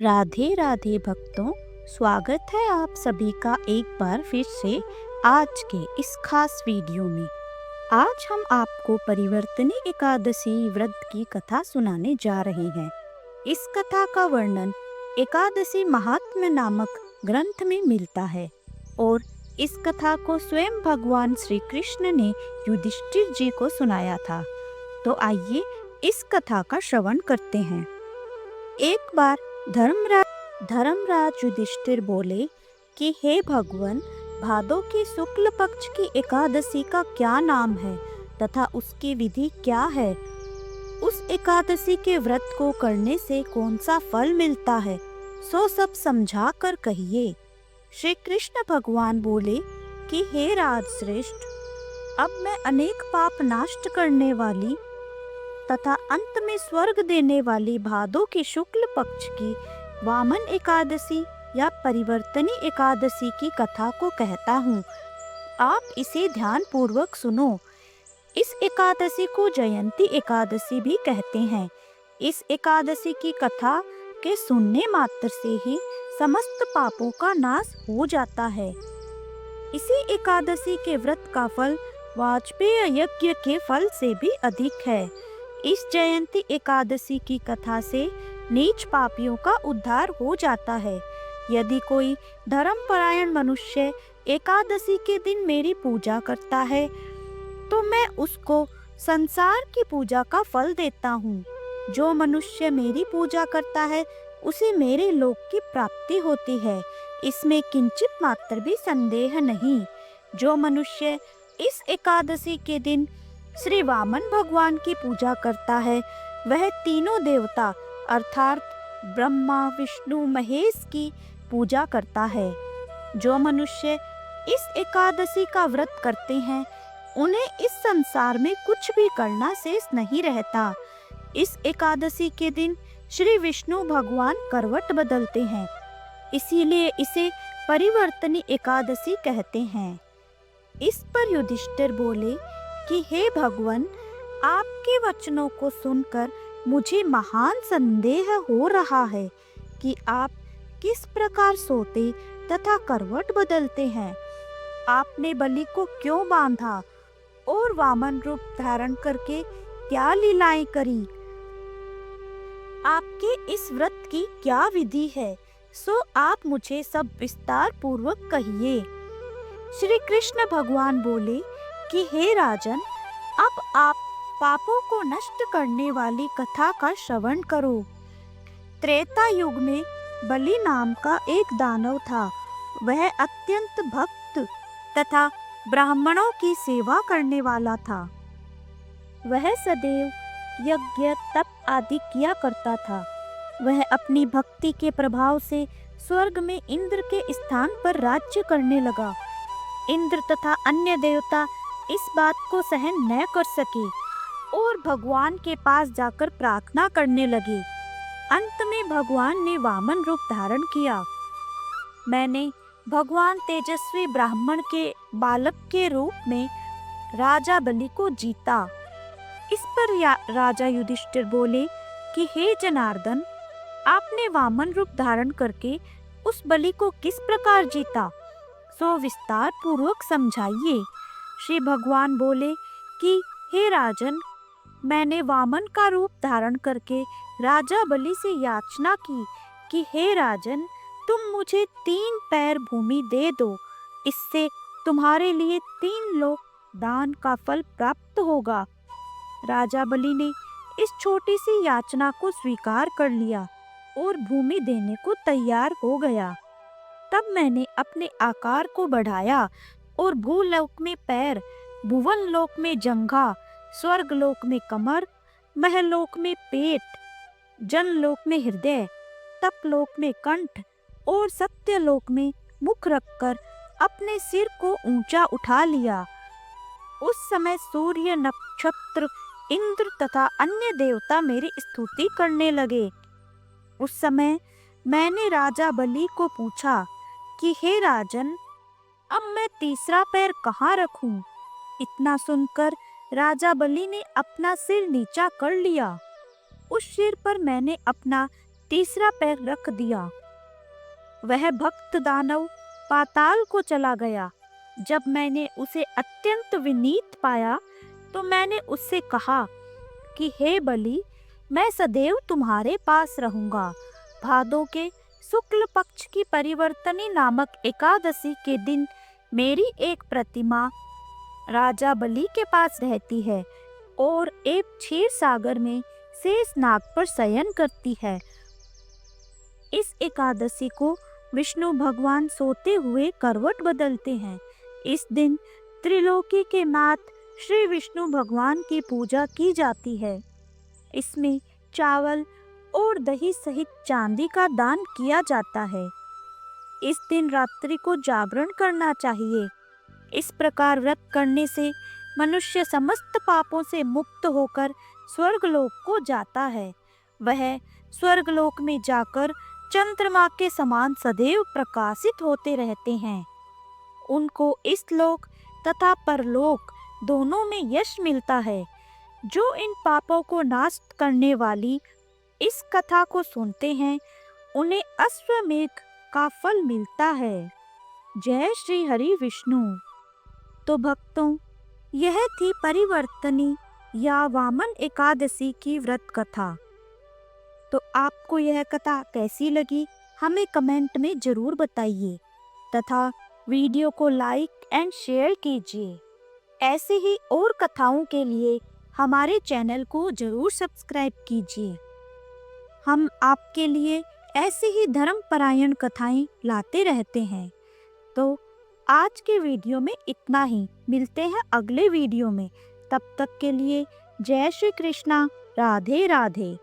राधे राधे भक्तों, स्वागत है आप सभी का एक बार फिर से आज के इस खास वीडियो में। आज हम आपको परिवर्तनी एकादशी व्रत की कथा सुनाने जा रहे हैं। इस कथा का वर्णन एकादशी महात्म्य नामक ग्रंथ में मिलता है और इस कथा को स्वयं भगवान श्री कृष्ण ने युधिष्ठिर जी को सुनाया था। तो आइए इस कथा का श्रवण करते हैं। एक बार धर्मराज युधिष्ठिर बोले कि हे भगवान, भादो की शुक्ल पक्ष की एकादशी का क्या नाम है तथा उसकी विधि क्या है? उस एकादशी के व्रत को करने से कौन सा फल मिलता है, सो सब समझा कर कहिए। श्री कृष्ण भगवान बोले कि हे राजश्रेष्ठ, अब मैं अनेक पाप नष्ट करने वाली तथा अंत में स्वर्ग देने वाली भादो की शुक्ल पक्ष की वामन एकादशी या परिवर्तनी एकादशी की कथा को कहता हूँ। आप इसे ध्यान पूर्वक सुनो। इस एकादशी को जयंती एकादशी भी कहते हैं। इस एकादशी की कथा के सुनने मात्र से ही समस्त पापों का नाश हो जाता है। इसी एकादशी के व्रत का फल वाजपेय यज्ञ के फल से भी अधिक है। इस जयंती एकादशी की कथा से नीच पापियों का उद्धार हो जाता है। यदि कोई धर्मपरायण मनुष्य एकादशी के दिन मेरी पूजा करता है तो मैं उसको संसार की पूजा का फल देता हूँ। जो मनुष्य मेरी पूजा करता है उसे मेरे लोक की प्राप्ति होती है, इसमें किंचित मात्र भी संदेह नहीं। जो मनुष्य इस एकादशी के दिन श्री वामन भगवान की पूजा करता है वह तीनों देवता अर्थात ब्रह्मा विष्णु महेश की पूजा करता है। जो मनुष्य इस एकादशी का व्रत करते हैं उन्हें इस संसार में कुछ भी करना शेष नहीं रहता। इस एकादशी के दिन श्री विष्णु भगवान करवट बदलते हैं, इसीलिए इसे परिवर्तनी एकादशी कहते हैं। इस पर युधिष्ठिर बोले कि हे भगवान, आपके वचनों को सुनकर मुझे महान संदेह हो रहा है कि आप किस प्रकार सोते तथा करवट बदलते हैं। आपने बलि को क्यों बांधा और वामन रूप धारण करके क्या लीलाएं करी? आपके इस व्रत की क्या विधि है, सो आप मुझे सब विस्तार पूर्वक कहिए। श्री कृष्ण भगवान बोले कि हे राजन, अब आप पापों को नष्ट करने वाली कथा का श्रवण करो। त्रेता युग में बलि नाम का एक दानव था। वह अत्यंत भक्त तथा ब्राह्मणों की सेवा करने वाला था। वह सदैव यज्ञ तप आदि किया करता था। वह अपनी भक्ति के प्रभाव से स्वर्ग में इंद्र के स्थान पर राज्य करने लगा। इंद्र तथा अन्य देवता इस बात को सहन न कर सके और भगवान के पास जाकर प्रार्थना करने लगे। अंत में भगवान ने वामन रूप धारण किया। मैंने भगवान तेजस्वी ब्राह्मण के बालक के रूप में राजा बलि को जीता। इस पर राजा युधिष्ठिर बोले कि हे जनार्दन, आपने वामन रूप धारण करके उस बलि को किस प्रकार जीता, सो विस्तार पूर्वक समझाइए। श्री भगवान बोले कि हे राजन, मैंने वामन का रूप धारण करके राजा बलि से याचना की कि हे राजन, तुम मुझे 3 पैर भूमि दे दो, इससे तुम्हारे लिए 3 लोक दान का फल प्राप्त होगा। राजा बलि ने इस छोटी सी याचना को स्वीकार कर लिया और भूमि देने को तैयार हो गया। तब मैंने अपने आकार को बढ़ाया और भूलोक में पैर, भुवन लोक में जंघा, स्वर्ग लोक में कमर, महलोक में पेट, जनलोक में हृदय, तपलोक में कंठ और सत्यलोक में मुख रखकर अपने सिर को ऊंचा उठा लिया। उस समय सूर्य, नक्षत्र, इंद्र तथा अन्य देवता मेरी स्तुति करने लगे। उस समय मैंने राजा बलि को पूछा कि हे राजन, अब मैं तीसरा पैर कहाँ रखूं? इतना सुनकर राजा बलि ने अपना सिर नीचा कर लिया। उस सिर पर मैंने अपना तीसरा पैर रख दिया। वह भक्त दानव पाताल को चला गया। जब मैंने उसे अत्यंत विनीत पाया तो मैंने उससे कहा कि हे बलि, मैं सदैव तुम्हारे पास रहूंगा। भादों के शुक्ल पक्ष की परिवर्तनी नामक एकादशी के दिन मेरी एक प्रतिमा राजा बलि के पास रहती है और एक क्षीर सागर में शेष नाग पर शयन करती है। इस एकादशी को विष्णु भगवान सोते हुए करवट बदलते हैं। इस दिन त्रिलोकी के नाथ श्री विष्णु भगवान की पूजा की जाती है। इसमें चावल और दही सहित चांदी का दान किया जाता है। इस दिन रात्रि को जागरण करना चाहिए। इस प्रकार व्रत करने से मनुष्य समस्त पापों से मुक्त होकर स्वर्गलोक को जाता है। वह स्वर्गलोक में जाकर चंद्रमा के समान सदैव प्रकाशित होते रहते हैं। उनको इस लोक तथा परलोक दोनों में यश मिलता है। जो इन पापों को नाश करने वाली इस कथा को सुनते हैं उन्हें अश्वमेघ का फल मिलता है। जय श्री हरि विष्णु। तो भक्तों, यह थी परिवर्तनी या वामन एकादशी की व्रत कथा। तो आपको यह कथा कैसी लगी हमें कमेंट में जरूर बताइए तथा वीडियो को लाइक एंड शेयर कीजिए। ऐसे ही और कथाओं के लिए हमारे चैनल को जरूर सब्सक्राइब कीजिए। हम आपके लिए ऐसे ही धर्मपरायण कथाएं लाते रहते हैं। तो आज के वीडियो में इतना ही। मिलते हैं अगले वीडियो में। तब तक के लिए जय श्री कृष्णा। राधे राधे।